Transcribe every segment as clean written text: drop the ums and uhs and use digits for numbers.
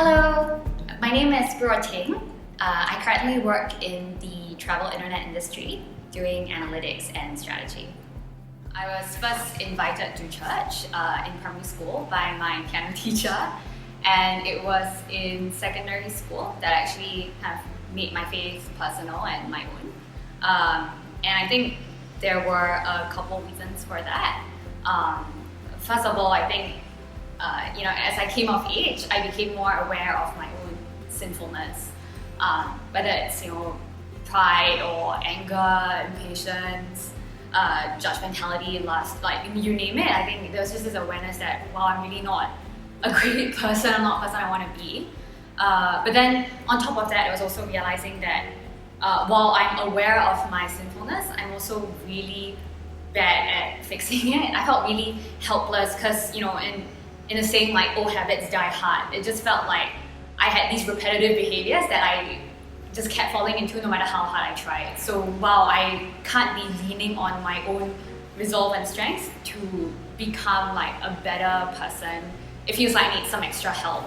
Hello, my name is Ruo Ting. I currently work in the travel internet industry doing analytics and strategy. I was first invited to church in primary school by my piano teacher, and it was in secondary school that actually kind of made my faith personal and my own. And I think there were a couple reasons for that. First of all, I think as I came of age, I became more aware of my own sinfulness, whether it's pride or anger, impatience, judgmentality, lust, like you name it. I think there was just this awareness that I'm really not a great person. I'm not a person I want to be. But then on top of that, it was also realizing that while I'm aware of my sinfulness, I'm also really bad at fixing it. I felt really helpless because in the saying like old habits die hard, it just felt like I had these repetitive behaviors that I just kept falling into no matter how hard I tried. So while I can't be leaning on my own resolve and strength to become like a better person, it feels like I need some extra help.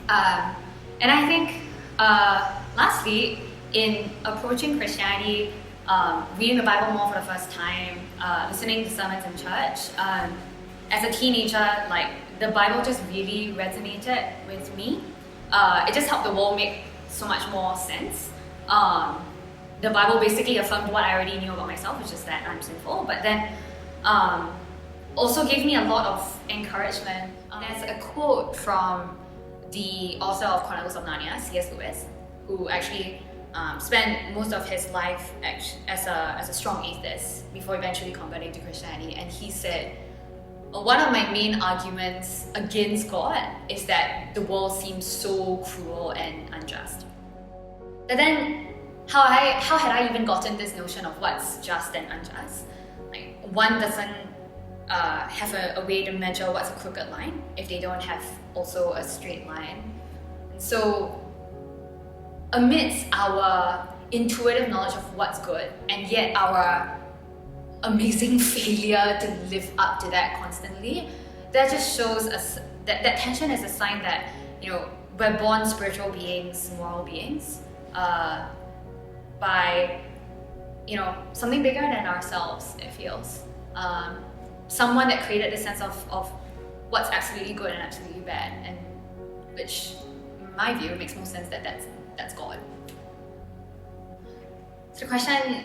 And I think lastly, in approaching Christianity, reading the Bible more for the first time, listening to sermons in church, as a teenager, like the Bible just really resonated with me. It just helped the world make so much more sense. The Bible basically affirmed what I already knew about myself, which is that I'm sinful, but then also gave me a lot of encouragement. There's a quote from the author of Chronicles of Narnia, C.S. Lewis, who actually spent most of his life as a strong atheist before eventually converting to Christianity, and he said, one of my main arguments against God is that the world seems so cruel and unjust. But then, how had I even gotten this notion of what's just and unjust? Like, one doesn't have a way to measure what's a crooked line if they don't have also a straight line. And so, amidst our intuitive knowledge of what's good, and yet our amazing failure to live up to that constantly, that just shows us that tension is a sign that we're born spiritual beings, moral beings, by something bigger than ourselves. It feels someone that created this sense of what's absolutely good and absolutely bad, and which, in my view, makes most sense that that's God. So the question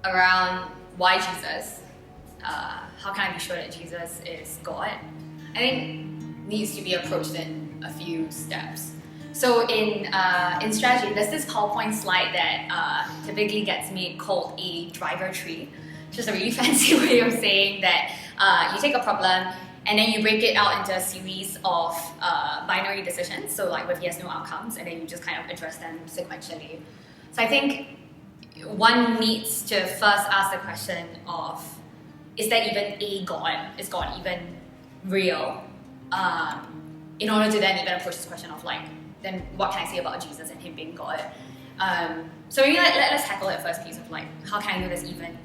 around why Jesus? How can I be sure that Jesus is God? I think needs to be approached in a few steps. So in strategy, there's this PowerPoint slide that typically gets made called a driver tree, which is a really fancy way of saying that you take a problem and then you break it out into a series of binary decisions, so like with yes, no outcomes, and then you just kind of address them sequentially. So I think one needs to first ask the question of, is there even a God? Is God even real? In order to then even approach this question of like, then what can I say about Jesus and him being God? So maybe let's tackle that first piece of like, how can I know there's even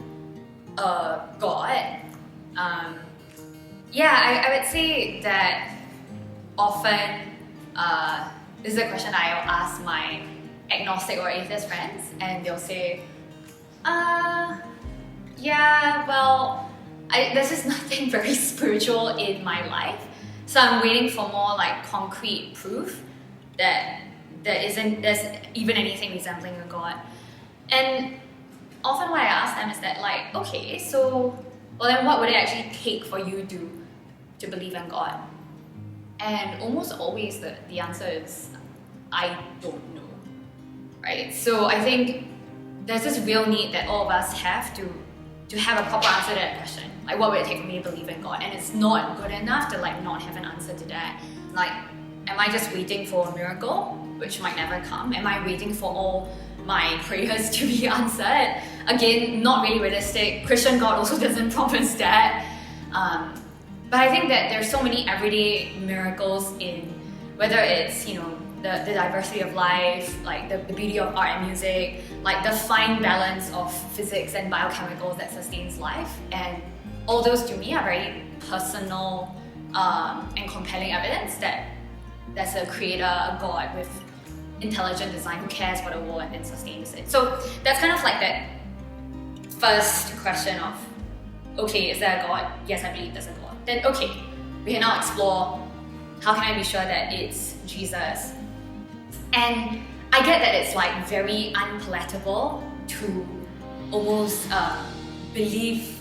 a God? I would say that often this is a question I'll ask my agnostic or atheist friends, and they'll say, there's just nothing very spiritual in my life, so I'm waiting for more like concrete proof that there's even anything resembling a God. And often what I ask them is that like, okay, so then what would it actually take for you to believe in God? And almost always the answer is, I don't know. Right? So I think there's this real need that all of us have to have a proper answer to that question. Like, what would it take for me to believe in God? And it's not good enough to like not have an answer to that. Like, am I just waiting for a miracle, which might never come? Am I waiting for all my prayers to be answered? Again, not really realistic. Christian God also doesn't promise that. But I think that there's so many everyday miracles in whether it's the diversity of life, like the beauty of art and music, like the fine balance of physics and biochemicals that sustains life. And all those to me are very personal and compelling evidence that there's a creator, a God with intelligent design who cares for the world and then sustains it. So that's kind of like that first question of, okay, is there a God? Yes, I believe there's a God. Then okay, we can now explore, how can I be sure that it's Jesus? And I get that it's like very unpalatable to almost believe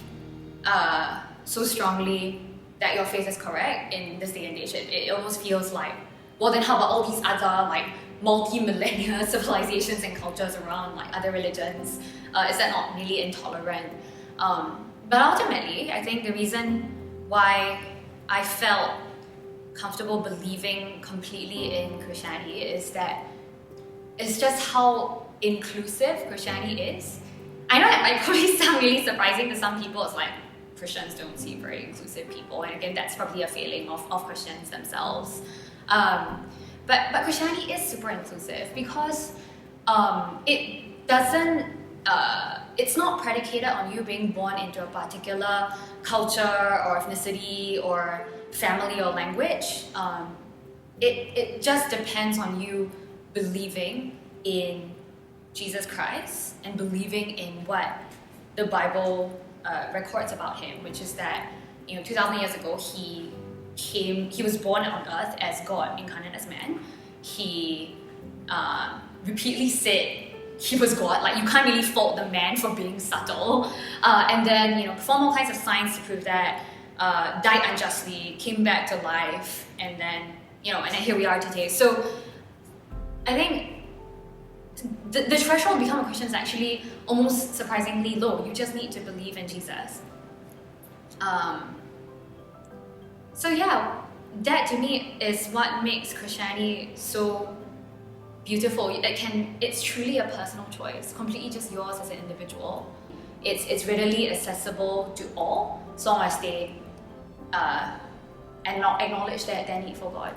so strongly that your faith is correct in this day and age. It almost feels like, well then how about all these other like multi-millennia civilizations and cultures around, like other religions? Is that not really intolerant? But ultimately, I think the reason why I felt comfortable believing completely in Christianity is that it's just how inclusive Christianity is. I know that might probably sound really surprising to some people. It's like, Christians don't seem very inclusive people, and again, that's probably a failing of Christians themselves. But Christianity is super inclusive because it doesn't, it's not predicated on you being born into a particular culture or ethnicity or family or language. It just depends on you believing in Jesus Christ and believing in what the Bible records about him, which is that 2,000 years ago he was born on earth as God incarnate as man. He repeatedly said he was God. Like, you can't really fault the man for being subtle. And then perform all kinds of signs to prove that. Died unjustly, came back to life, and then here we are today. So I think the threshold to become a Christian is actually almost surprisingly low. You just need to believe in Jesus. So yeah, that to me is what makes Christianity so beautiful. It's truly a personal choice, completely just yours as an individual. It's readily accessible to all, so long as they acknowledge their need for God.